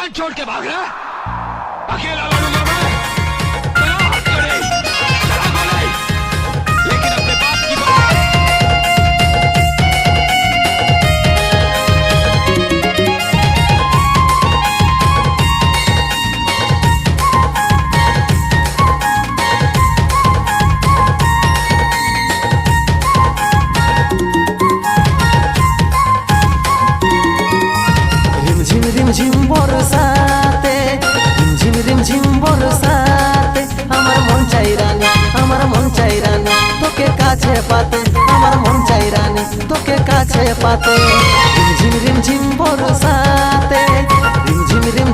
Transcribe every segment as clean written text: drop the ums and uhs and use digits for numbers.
जान छोड़ के भाग रहा है? अकेला लड़ूंगा मैं, क्या हद करे, चला गोली, लेकिन अपने बाप की बात। ঝিম বরসাতে ঝিম বরসাতে আমার মন চাই রানী, আমার মন চাই রানী তোকে কাছে পাতে, আমার মন চাই রানী তোকে কাছে পাতে। ঝিম বরসাতে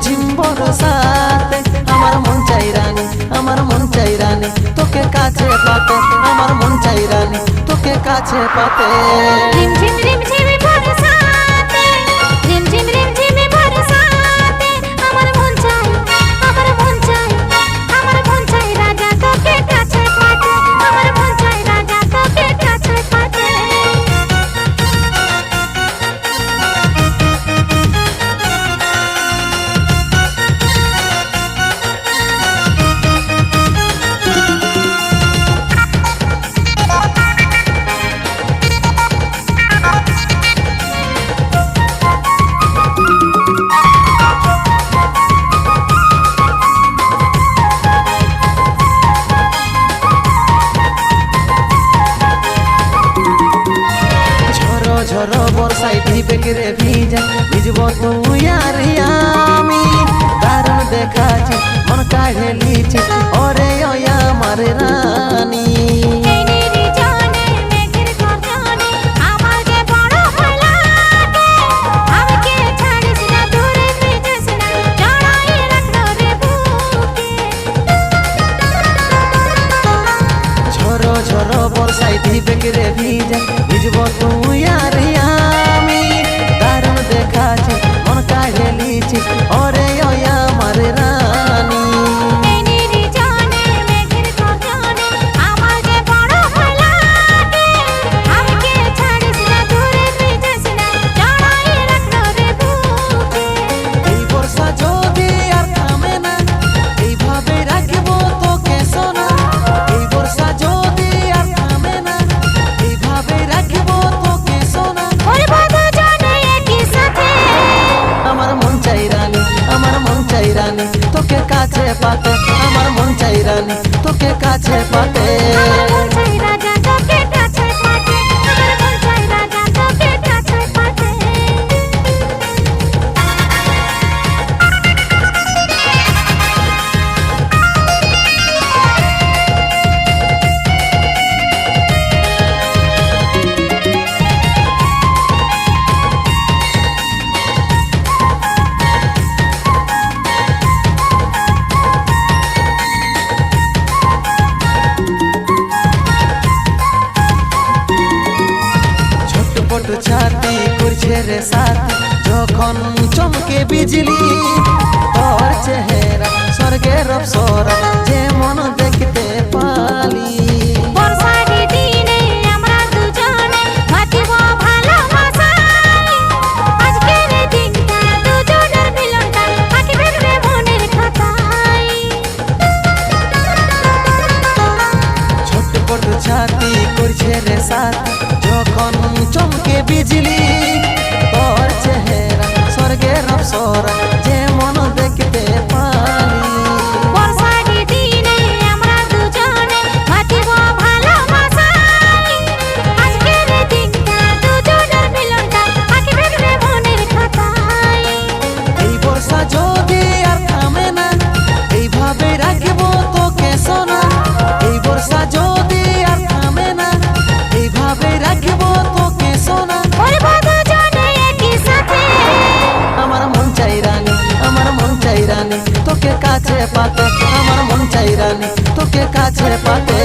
ঝিম বরসাতে আমার মন চাই রানী, আমার মন চাই রানী তোকে কাছে পাতে, আমার মন চাই রানী তোকে কাছে পাতে। রিম ঝিম বরসাতে রিম ঝিম বরসাতে আমার মন চাই, আমার মন চাই, আমার মন চাই রাজা তোকে কাছে পাতে, আমার মন চাই রাজা তোকে কাছে পাতে। ঝড়ো বর্ষায় ভিবেকে ভিজা ভিজব তুই আর আমি, দারুণ দেখাচ্ছি মন কাঢ়ে লিছি ওরে ওই আমার রানী। ঝড়ো ঝড়ো বর্ষায় ভিবেকে ভিজা ভিজব তুই আর আমি, দারুণ দেখাচ্ছি মন কাঢ়ে লিছি ওরে ওই আমার রানী। এই বর্ষা যদি আর থামে না এইভাবে রাখবো তোকে সোনা, এই বর্ষা যদি আর থামে না এইভাবে রাখবো তোকে সোনা। আমার মন চাই রানী, আমার মন চাই রানী তোকে কাছে পাতে, আমার মন চাই রানী তোকে কাছে পাতে। ছাতি করছে রে সাথী যখন চমকে বিজলি, তোর চেহারা স্বর্গের অপসরা যে মন দেখতে পালি। ছটপট ছাতি করছে রে সাথী যখন চমকে বিজলি, তোর চেহারা স্বর্গের অপসরা যে মন দেখতে পালি। এই বর্ষা যদি আর থামে না এইভাবে রাখবো তোকে সোনা, এই বর্ষা যদি আর থামে না এইভাবে রাখবো তোকে সোনা। আমার মন চাই রানী, আমার মন চাই রানী তোকে কাছে পাতে, আমার মন চাই রানী তোকে কাছে পাতে।